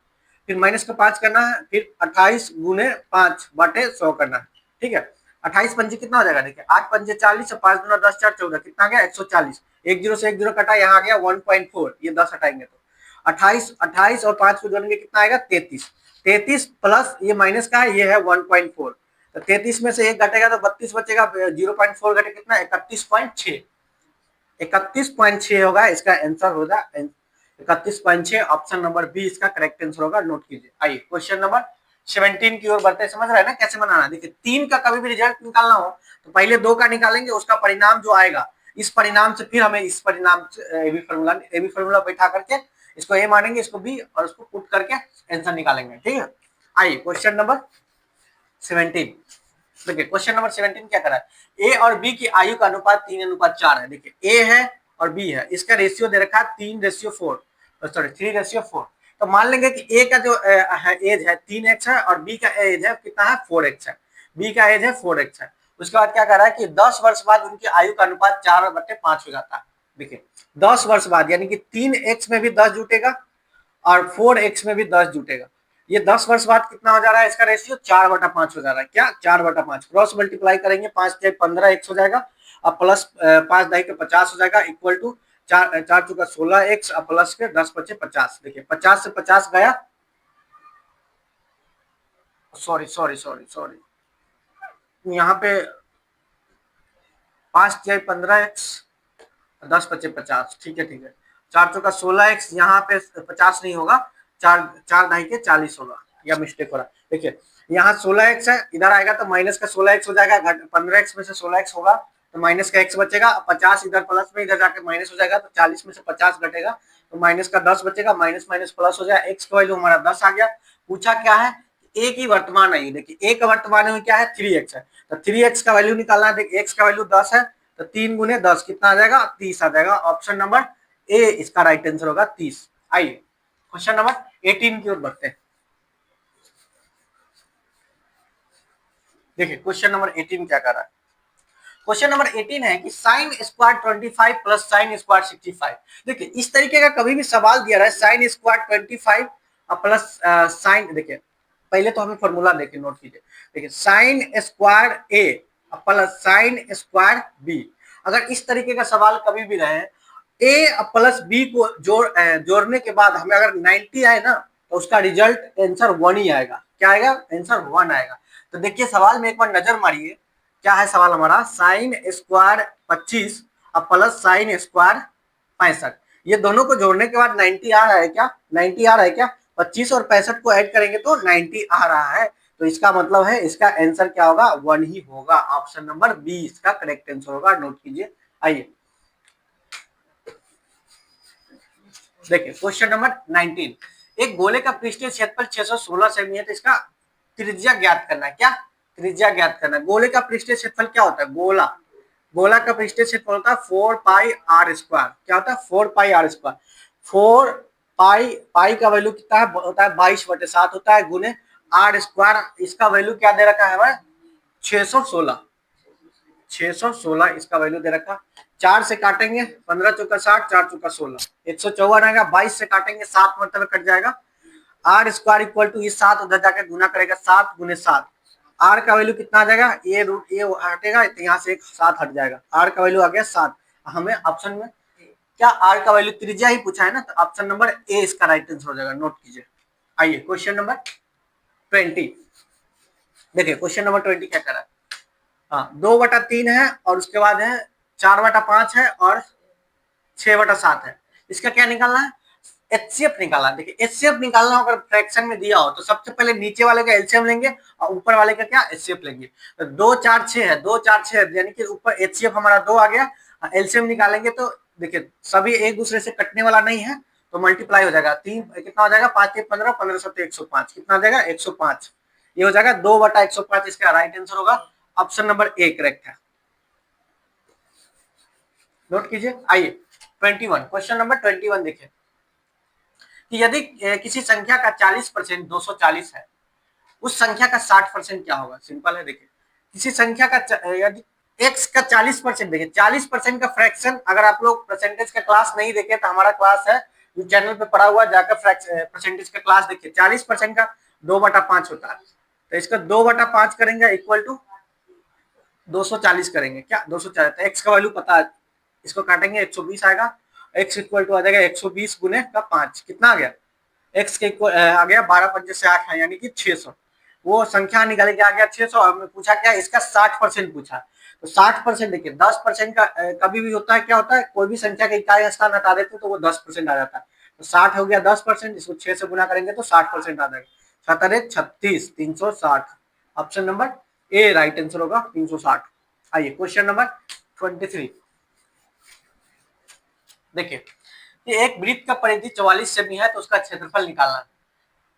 फिर माइनस का 5 करना है, फिर 28 गुने 5 बटे 100 करना है। ठीक है 28 पंजे कितना हो जाएगा, देखिए 8 पंजे 40 और 5 गुना 10 4 14, कितना आ गया 140। एक जीरो से एक जीरो कटा, यहाँ आ गया 1.4, ये 10 हटाएंगे तो 28 और 5 को जोड़ेंगे कितना आएगा 33, 33 प्लस ये माइनस का है ये है 1.4, तो 33 में से एक घटेगा तो 32 बचेगा, 0.4 घटे कितना 31.6, 31.6 होगा इसका आंसर होगा 31.6। ऑप्शन नंबर बी इसका करेक्ट आंसर होगा, नोट कीजिए। आइए क्वेश्चन नंबर 17 की ओर बढ़ते हैं। समझ रहे हैं ना कैसे बनाना। देखिए 3 का कभी भी रिजल्ट निकालना हो तो पहले 2 का निकालेंगे, उसका परिणाम जो आएगा इस परिणाम से फिर हमें इस परिणाम एबी फॉर्मूला बैठा करके इसको ए मानेंगे, इसको बी और इसको पुट करके आंसर निकालेंगे। ठीक है आइए क्वेश्चन नंबर 17। देखिए क्वेश्चन नंबर 17 क्या करा है, ए और बी की आयु का अनुपात 3:4 है। देखिए ए है और बी है, इसका रेशियो दे रखा है 3:4, सॉरी 3:4। तो मान लेंगे कि ए का जो एज है 3x है और बी का एज है कितना है 4x है, बी का एज है 4x है। उसके बाद क्या कह रहा है कि 10 वर्ष बाद उनकी आयु का अनुपात 4/5 हो जाता है। देखिए 10 वर्ष बाद यानी कि 3x में भी 10 जुटेगा और 4x में भी 10 जुटेगा। ये 10 वर्ष बाद कितना हो जा रहा है इसका रेशियो 4/5 हो जा रहा है। क्या 4/5, क्रॉस मल्टीप्लाई करेंगे 5 से 15 x हो जाएगा और प्लस 5 दही के 50 हो जाएगा, इक्वल टू 4 4 चुका 16x और प्लस के 10 बचे 50। देखिए 50 से 50 गया, सॉरी सॉरी सॉरी सॉरी यहाँ पे 5 से 15x 10 बचे 50। ठीक है 4 चौका 16x, यहाँ पे 50 नहीं होगा, 4 4 दही के 40 होगा, या मिस्टेक हो रहा है। देखिए यहाँ 16x है, इधर आएगा तो माइनस का 16x हो जाएगा, 15x में से 16x होगा तो माइनस का x बचेगा, 50 इधर प्लस में इधर जाके माइनस हो जाएगा तो 40 में से 50 घटेगा तो माइनस का 10 बचेगा, माइनस माइनस प्लस हो जाएगा, x का वैल्यू हमारा 10 आ गया। पूछा क्या है a की वर्तमान आयु। देखिए a का वर्तमान आयु क्या है 3x है, तो 3x का वैल्यू निकालना है। देखिए x का वैल्यू 10 है तो 3 गुने 10 कितना आ जाएगा 30 आ जाएगा। ऑप्शन नंबर ए इसका राइट आंसर होगा 30। आइए क्वेश्चन नंबर 18 की ओर बढ़ते हैं। देखिए क्वेश्चन नंबर 18 क्या कर रहा है। क्वेश्चन नंबर 18 है कि sine square 25 plus sine square 65। देखिए इस तरीके का कभी भी सवाल दिया रहा है साइन स्क्वायर 25 प्लस साइन, देखिए पहले तो हमें फॉर्मूला देखिए, नोट कीजिए। देखिए साइन स्क्वायर ए प्लस साइन स्क्वायर बी, अगर इस तरीके का सवाल कभी भी रहे, ए प्लस बी को जोड़ने के बाद हमें अगर 90 आए ना, तो उसका रिजल्ट आंसर 1 ही आएगा। क्या आएगा? आंसर 1 आएगा। तो देखिए सवाल में एक बार नजर मारिए, क्या है सवाल हमारा, साइन स्क्वायर 25 और प्लस साइन स्क्वायर 65, ये दोनों को जोड़ने के बाद 90 आ रहा है क्या? 90 आ रहा है क्या? 25 और 65 को ऐड करेंगे तो 90 आ रहा है। तो इसका मतलब है इसका आंसर क्या होगा? 1 ही होगा। ऑप्शन नंबर बी इसका करेक्ट आंसर होगा। नोट कीजिए। आइए देखिए क्वेश्चन नंबर 19, एक गोले का पृष्ठीय क्षेत्रफल 616 सेमी है, तो इसका त्रिज्या ज्ञात करना है। क्या? त्रिज्या ज्ञात करना है। गोले का पृष्ठीय क्षेत्रफल क्या होता है? गोला का पृष्ठीय क्षेत्रफल होता है 4 पाई आर स्क्वायर। क्या होता है? 4 पाई आर स्क्वायर। 4 पाई का वैल्यू कितना है? होता है 22/7 होता है, गुने आर स्क्वायर, इसका वैल्यू क्या दे रखा है हमें? 616। 616 इसका वैल्यू दे रखा। 4 से काटेंगे 15 चौका 60, 4 चौका 16, 154 आएगा। 22 से काटेंगे 7 मतलब कट जाएगा। आर स्क्वायर इक्वल टू ये 7 उधर जाकर गुना करेगा, 7 गुने 7, आर का वैल्यू कितना आ जाएगा? ये रूट ये हटेगा तो यहाँ से एक 7 हट जाएगा, आर का वैल्यू आ गया 7। हमें ऑप्शन में क्या आर का वैल्यू त्रिज्या ही पूछा है ना, तो ऑप्शन नंबर ए इसका राइट आंसर हो जाएगा। नोट कीजिए। आइए क्वेश्चन नंबर 20, देखिए क्वेश्चन नंबर 20 क्या कर रहा है। हाँ 2/3 है और उसके बाद है 4/5 है और 6/7 है। इसका क्या निकालना है? एचसीएफ निकालना। देखिए एचसीएफ निकालना हो, अगर फ्रैक्शन में दिया हो तो सबसे पहले नीचे वाले का एलसीएम लेंगे और ऊपर वाले का क्या? एचसीएफ लेंगे। तो 2 4 6 है, 2 4 6 यानी कि ऊपर एचसीएफ हमारा 2 आ गया, एलसीएम निकालेंगे तो देखिए सभी एक दूसरे से कटने वाला नहीं है, तो मल्टीप्लाई हो जाएगा। 3 कितना हो जाएगा? 5 1 15, 15 7 105, कितना आ जाएगा? 105। ये हो जाएगा 2/105, इसका राइट आंसर होगा। ऑप्शन नंबर ए करेक्ट है। नोट कीजिए। आइए 21, क्वेश्चन नंबर 21 देखिए कि यदि किसी संख्या का 40% 240 है, उस संख्या का 60% क्या होगा? सिंपल है। देखिए किसी संख्या का यदि एक्स का 40%, देखिए 40% का फ्रैक्शन, अगर आप लोग परसेंटेज का क्लास नहीं देखे तो हमारा क्लास है जो चैनल पे पड़ा हुआ, जाकर परसेंटेज का क्लास देखिए। 40% का 2/5 होता है, तो इसका 2/5 करेंगे इक्वल टू 240 करेंगे। क्या? 240, तो एक्स का वैल्यू पता है, इसको काटेंगे 120 आएगा। एक्स इक्वल टू आ जाएगा 120 गुने का 5, कितना आ गया? एक्स के आ गया 12 पंजे से 8 है, यानी कि 600। वो संख्या निकाले के आ गया 600। हमें पूछा क्या? इसका 60% पूछा। तो 60% देखिए 10% का कभी भी होता है, क्या होता है? कोई भी संख्या का इकाई स्थान हटा देते तो वो 10% आ जाता है। तो 60 हो गया 10%, इसको 6 से गुना करेंगे तो 60% आ जाएगा। 7 36, 360। ऑप्शन नंबर ए राइट आंसर होगा 360। आइए क्वेश्चन नंबर 23 देखिए कि एक वृत्त का परिधि 44 सेमी है, तो उसका क्षेत्रफल निकालना है।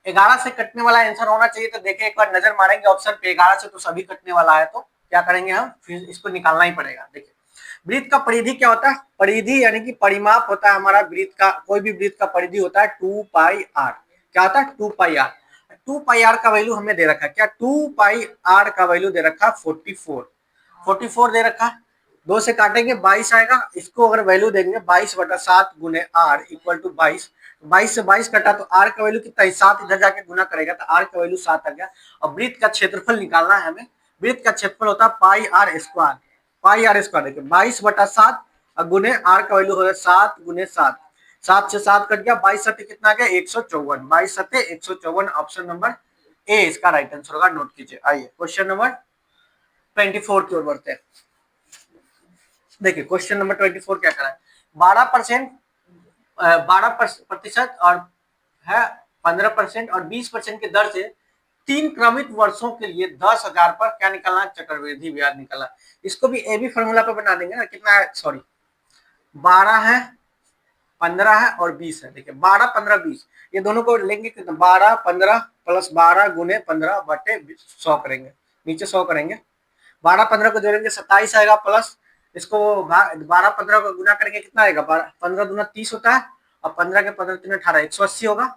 11 से कटने वाला आंसर होना चाहिए, तो देखिए एक बार नजर मारेंगे ऑप्शन पे, 11 से तो सभी कटने वाला है, तो क्या करेंगे हम? फिर इसको निकालना ही पड़ेगा। देखिए वृत्त का परिधि क्या होता है? परिधि यानी कि परिमाप होता है हमारा वृत्त का, कोई भी वृत्त का परिधि होता है 2 पाई आर। क्या होता है? 2 पाई आर। 2 पाई आर का वैल्यू हमें दे रखा है। क्या? 2 पाई आर का वैल्यू दे रखा है 44 दे रखा है। 2 से काटेंगे 22 आएगा, इसको अगर वैल्यू देंगे 22/7 गुने आर इक्वल टू 22, 22 से 22 कटा तो आर का वैल्यू कितना है? 7, इधर जाके गुना करेगा तो आर का वैल्यू 7 आ गया। और वृत्त का क्षेत्रफल निकालना है हमें। वृत्त का क्षेत्रफल होता है pi r square. Pi r square देखिए 22/7 और गुने आर का वैल्यू होगा 7 गुने 7, 7 से 7 कट गया, 22 सत्ते कितना आ गया? 154, 22 सत्ते 154। ऑप्शन नंबर ए इसका राइट आंसर होगा। नोट कीजिए। आइए क्वेश्चन नंबर 24 की ओर बढ़ते हैं। देखिए क्वेश्चन नंबर 24 क्या करा है। 12% 12% और है 15% और 20% के दर से 3 क्रमित वर्षों के लिए 10,000 पर क्या निकालना? चक्रवृद्धि ब्याज निकालना। इसको भी ए बी फॉर्मूला पे बना देंगे ना। कितना है? सॉरी 12 है, 15 है और 20 है। देखिए 12 15 20 ये दोनों को लेंगे कितना? 12 15 प्लस 12 गुने 15 बटे 100 करेंगे, नीचे 100 करेंगे। 12 15 को जोड़ेंगे 27 आएगा, प्लस इसको 12-15 को गुना करेंगे कितना आएगा, 15 दूना 30 होता है, और 15 के 15 3 18, 180 होगा।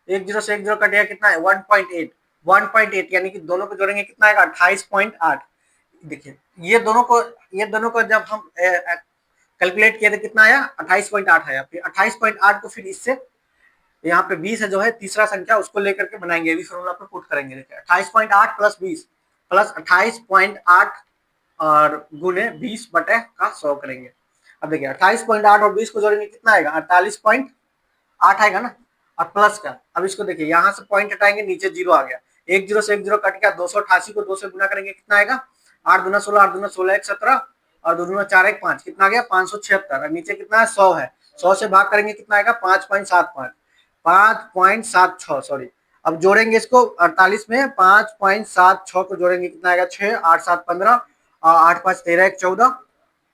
एक जीरो से एक जीरो कटेगा कितना है, 1.8, 1.8 यानी कि दोनों को जोड़ेंगे कितना आएगा, 28.8। देखिए ये दोनों को जब हम कैलकुलेट किए थे कितना आया, 28.8 आया। फिर 28.8 को फिर इससे यहाँ पे 20 है जो है तीसरा संख्या, उसको लेकर के बनाएंगे, अभी फॉर्मूला पे पुट करेंगे। देखिए 28.8 प्लस 20 प्लस 28.8 और गुने 20 बटे का 100 करेंगे। अब देखिए 28.8 और 20 को जोड़ेंगे कितना आएगा, 48.8 आएगा ना, और प्लस का। अब इसको देखिए यहाँ से पॉइंट हटाएंगे, नीचे जीरो आ गया, एक जीरो से एक जीरो कट गया, 288 को 2 से गुना करेंगे कितना आएगा, 8 दूना 16, 8 दूना 16 1 17, और 2 दूना 4 1 5, कितना आ गया 576। और नीचे कितना है 100 है, 100 से भाग करेंगे कितना आएगा 5.75, 5.76 सॉरी। अब जोड़ेंगे इसको 48 में 5.76 को जोड़ेंगे कितना आएगा 6, 8 7 15, और 8 5 13 1 14,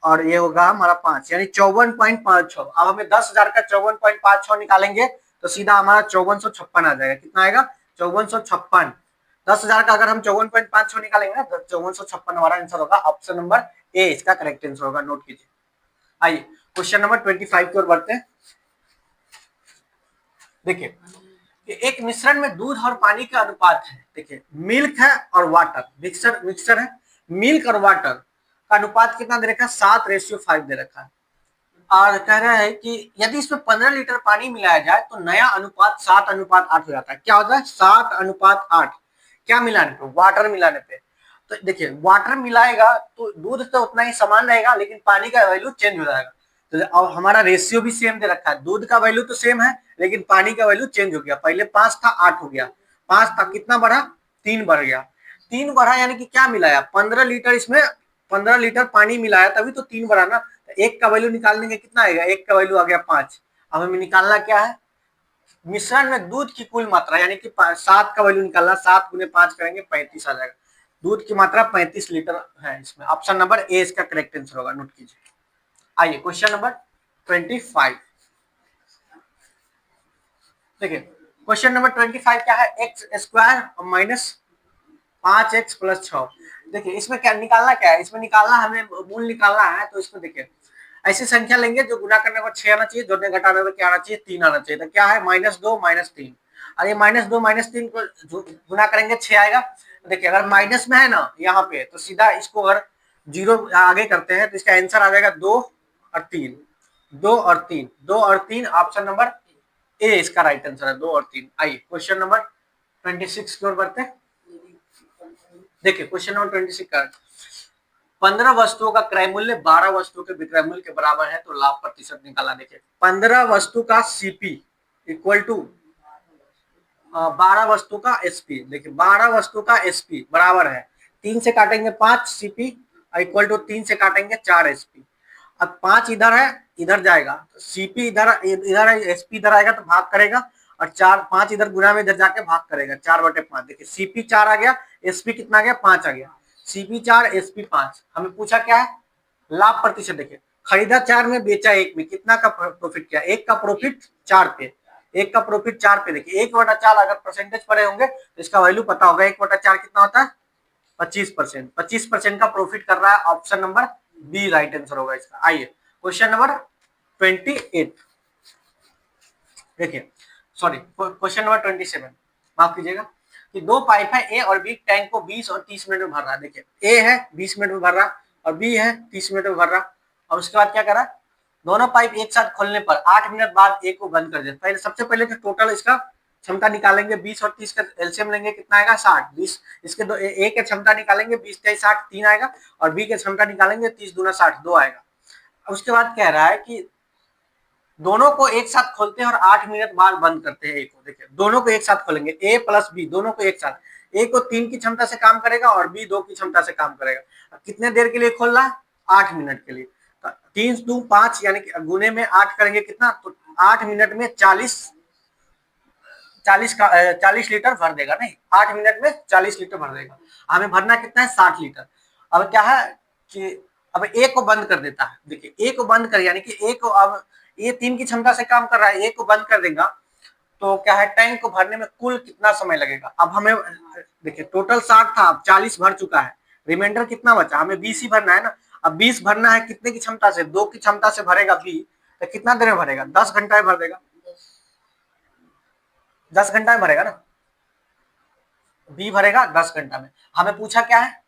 और ये होगा हमारा 5 यानी 54.56। अब हमें 10,000 का 54.56 निकालेंगे तो सीधा हमारा 5456 आ जाएगा। कितना आएगा 5456। 10,000 का अगर हम 54.56 निकालेंगे ना तो 5456 हमारा आंसर होगा। ऑप्शन नंबर ए इसका करेक्ट आंसर होगा, नोट कीजिए। आइए क्वेश्चन नंबर 25 की ओर बढ़ते हैं। देखिए एक मिश्रण में दूध और पानी का अनुपात है, देखिए मिल्क है और वाटर, मिक्सर है, मिल्क और वाटर का अनुपात कितना दे रखा है, 7:5 दे रखा है। और कह रहा है कि यदि इसमें 15 लीटर पानी मिलाया जाए तो नया अनुपात 7:8 हो जाता है। क्या होता है 7:8, क्या मिलाने पे, वाटर मिलाने पे। तो देखिए वाटर मिलाएगा तो दूध तो उतना ही समान रहेगा, लेकिन पानी का वैल्यू चेंज हो जाएगा। तो अब हमारा रेशियो भी सेम दे रखा है, दूध का वैल्यू तो सेम है लेकिन पानी का वैल्यू चेंज हो गया। पहले 5 था 8 हो गया, 5 था कितना बढ़ा 3 बढ़ गया, 3 बढ़ा यानी कि क्या मिलाया 15 लीटर, इसमें 15 लीटर पानी मिलाया तभी तो 3 बढ़ा ना। एक का वैल्यू निकालने के कितना आएगा, एक का वैल्यू आ गया 5। अब हमें निकालना क्या है, मिश्रण में दूध की कुल मात्रा, यानी कि 7 का वैल्यू निकालना, 7 गुने 5 करेंगे 35 आ जाएगा। दूध की मात्रा 35 लीटर है इसमें। ऑप्शन नंबर ए इसका करेक्ट आंसर होगा, नोट कीजिए। आइए क्वेश्चन नंबर 25। देखिए क्वेश्चन नंबर 25 क्या है, x square minus 5x plus 6। देखिए इसमें क्या निकालना, क्या है इसमें निकालना, हमें मूल निकालना है। तो इसमें देखिए ऐसी संख्या लेंगे जो गुना करने पर 6 आना चाहिए, जोड़ने घटाने पर क्या आना चाहिए 3 आना चाहिए। तो क्या है -2 -3, और ये -2 -3 को गुना करेंगे 6 आएगा। तो देखिए अगर माइनस में है ना यहाँ पे, तो सीधा इसको अगर जीरो आगे करते हैं तो इसका आंसर आ जाएगा 2 और 3, 2 और 3, 2 और 3। ऑप्शन नंबर ए इसका राइट आंसर है, 2 और 3। आइए क्वेश्चन नंबर 26 की ओर बढ़ते हैं। देखिए क्वेश्चन नंबर 26 का 15 वस्तुओं का क्रय मूल्य 12 वस्तुओं के विक्रय मूल्य के बराबर है तो लाभ प्रतिशत निकाला। देखिए 15 वस्तु का सीपी इक्वल टू 12 वस्तु का एसपी। देखिए 12 वस्तु का एसपी बराबर है 3 से काटेंगे 5 सीपी इक्वल टू 3 से काटेंगे 4 एसपी। अब 5 इधर है इधर जाएगा, सीपी इधर इधर है, एसपी इधर आएगा तो भाग करेगा, और 5 इधर गुना में इधर जाके भाग करेगा, 4/5। देखिए सीपी 4 आ गया, एसपी कितना आ गया 5 आ गया, सीपी 4 एसपी 5। हमें पूछा क्या है लाभ प्रतिशत। देखिए खरीदा 4 में बेचा 1 में, कितना का प्रॉफिट किया, 1 का प्रॉफिट 4 पे, 1 का प्रॉफिट 4 पे। देखिए 1/4 अगर परसेंटेज पड़े होंगे तो इसका वैल्यू पता होगा, 1/4 कितना होता है 25%। 25% का प्रॉफिट कर रहा है। Option number B right answer होगा इसका। आइए क्वेश्चन नंबर 28। देखिए सॉरी क्वेश्चन नंबर 27, माफ कीजिएगा, कि दो पाइप है ए और बी, टैंक को 20 और 30 मिनट में भर रहा है। देखिए ए है 20 मिनट में भर रहा और बी है 30 मिनट में भर रहा। और उसके बाद क्या करा, दोनों पाइप एक साथ खोलने पर 8 मिनट बाद ए को बंद कर दिया। पहले सबसे पहले तो टोटल इसका क्षमता निकालेंगे, 20 और 30 का एलसीएम लेंगे कितना आएगा 60। 20 इसके दो ए के क्षमता निकालेंगे, 20 × 60 3 आएगा, और बी के क्षमता निकालेंगे 30 × 60 2 आएगा। उसके बाद कह रहा है कि दोनों को एक साथ खोलते हैं और 8 मिनट बाद बंद करते हैं ए को। देखिए दोनों को एक साथ खोलेंगे, ए प्लस बी दोनों को एक साथ, ए को 3 की क्षमता से काम करेगा और बी 2 की क्षमता से काम करेगा। कितने देर के लिए खोल रहा है 8 मिनट के लिए। 3 × 2 5 यानी कि गुने में 8 करेंगे कितना, तो 8 मिनट में 40 लीटर भर देगा। नहीं 8 मिनट में 40 लीटर भर देगा। हमें भरना कितना है 60 लीटर। अब क्या है कि अब ए को बंद कर देता है। देखिए ए को बंद कर यानी कि ए को, अब ये 3 की क्षमता से काम कर रहा है, ए को बंद कर देगा तो क्या है टैंक को भरने में कुल कितना समय लगेगा। अब हमें देखिए टोटल 60 था, अब 40 भर चुका है, रिमाइंडर कितना बचा, हमें 20 ही भरना है ना। अब 20 भरना है कितने की क्षमता से, 2 की क्षमता से भरेगा बी, तो कितना देर में भरेगा, 10 घंटा में भर देगा, 10 घंटा में भरेगा ना, बी भरेगा 10 घंटा में। हमें पूछा क्या है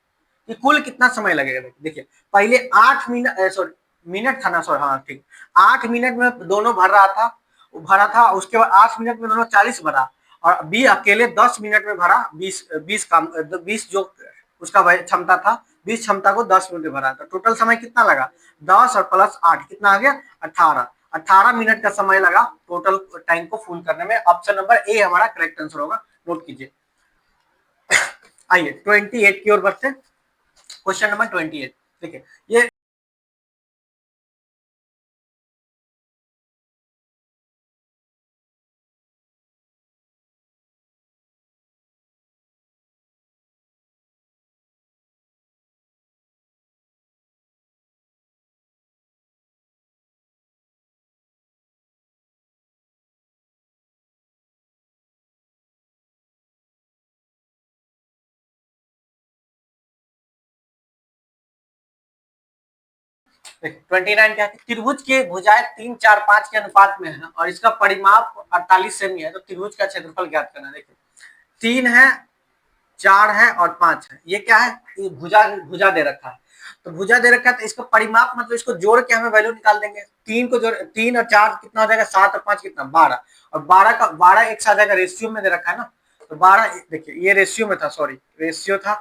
कि कुल कितना समय लगेगा। देखिए पहले 8 मिनट, सॉरी मिनट था ना, सॉरी हाँ ठीक, 8 मिनट में दोनों भरा था, उसके बाद 8 मिनट में दोनों 40 भरा, और बी अकेले 10 मिनट में भरा 20 जो उसका क्षमता था, 20 क्षमता को 10 मिनट में भरा, तो टोटल समय कितना लगा, 10 और प्लस 8 कितना आ गया, 18 मिनट का समय लगा टोटल टाइम को फुल करने में। ऑप्शन नंबर ए हमारा करेक्ट आंसर होगा, नोट कीजिए। आइए 28 की ओर बढ़ते, क्वेश्चन नंबर 28। देखिए ये देखिए 29 क्या है, त्रिभुज के भुजाएं 3, 4, 5 के अनुपात में है और इसका परिमाप 48 सेमी है, तो त्रिभुज का क्षेत्रफल ज्ञात करना है। देखिए 3 है, 4 है और 5 है, ये क्या है, ये भुजा दे रखा है, तो भुजा दे रखा है, तो इसका परिमाप मतलब इसको जोड़ के हमें वैल्यू निकाल देंगे। 3 को जोड़, 3 और 4 कितना हो जाएगा, 7 और 5 कितना, 12, और 12 एक साथ जाएगा, रेशियो में दे रखा है ना, तो 12, देखिए ये रेशियो में था, सॉरी रेशियो था,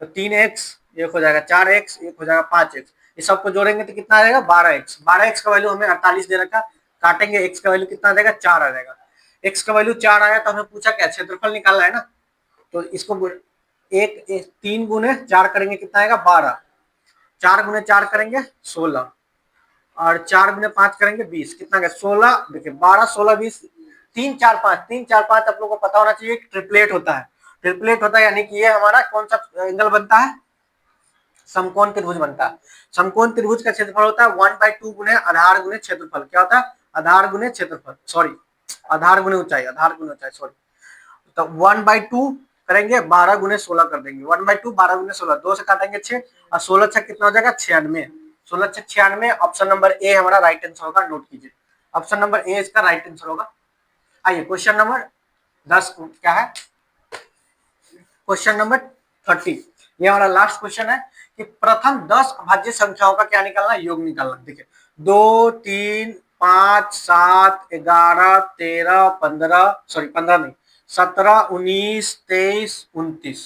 तो 3x एक हो जाएगा, 4x एक हो जाएगा, 5x, ये सबको जोड़ेंगे तो कितना आ जाएगा, 12x का वैल्यू हमें 48 दे रखा, काटेंगे x का वैल्यू कितना आ जाएगा, 4 आ जाएगा, x का वैल्यू 4 आया, तो हमें पूछा क्या, क्षेत्रफल निकालना है ना, तो इसको एक 3 गुने 4 करेंगे कितना आएगा, 12, 4 गुने 4 करेंगे 16, और 4 गुने 5 करेंगे 20, कितना गया 16, देखिए 12, 16, 20, 3, 4, 5, 3, 4, 5 आप लोगों को पता होना चाहिए, ट्रिपलेट होता है, ट्रिपलेट होता है, यानी कि ये हमारा कौन सा एंगल बनता है, समकोण त्रिभुज बनता है। समकोण त्रिभुज का क्षेत्रफल होता है 1/2 गुने आधार गुने क्षेत्रफल, क्या होता है, आधार गुने क्षेत्रफल, सॉरी आधार गुने ऊंचाई, सॉरी, तो 1/2 करेंगे, 12 गुने 16 कर देंगे, 1/2 12 गुने 16, 2 से काटेंगे 6, और 16 6 कितना हो जाएगा, 96, 16 6 96, ऑप्शन नंबर ए हमारा राइट आंसर होगा, नोट कीजिए, ऑप्शन नंबर ए इसका राइट आंसर होगा। आइए क्वेश्चन नंबर 10 क्या है, क्वेश्चन नंबर 30, ये हमारा लास्ट क्वेश्चन है कि प्रथम 10 अभाज्य संख्याओं का क्या निकालना, योग निकालना। देखिए 2, 3, 5, 7, 11, 13, 15, सॉरी 15 नहीं, 17, 19, 23, 29,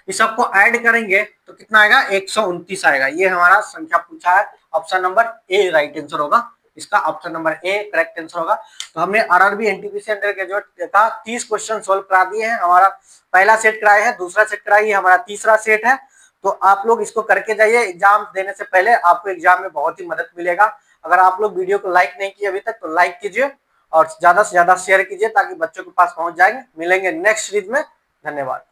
इस सबको ऐड करेंगे तो कितना आएगा, 129 आएगा, ये हमारा संख्या पूछा है, ऑप्शन नंबर ए राइट आंसर होगा, इसका option number A correct answer होगा। तो हमने आरआरबी एनटीपीसी अंडर ग्रेजुएट का 30 क्वेश्चन सोल्व करा दिए हैं, हमारा पहला सेट कराया है, दूसरा सेट कराइए, हमारा तीसरा सेट है, तो आप लोग इसको करके जाइए, एग्जाम देने से पहले आपको एग्जाम में बहुत ही मदद मिलेगा। अगर आप लोग वीडियो को लाइक नहीं किए अभी तक तो लाइक कीजिए और ज्यादा से ज्यादा शेयर कीजिए ताकि बच्चों के पास पहुंच जाएंगे। मिलेंगे नेक्स्ट सीरीज में, धन्यवाद।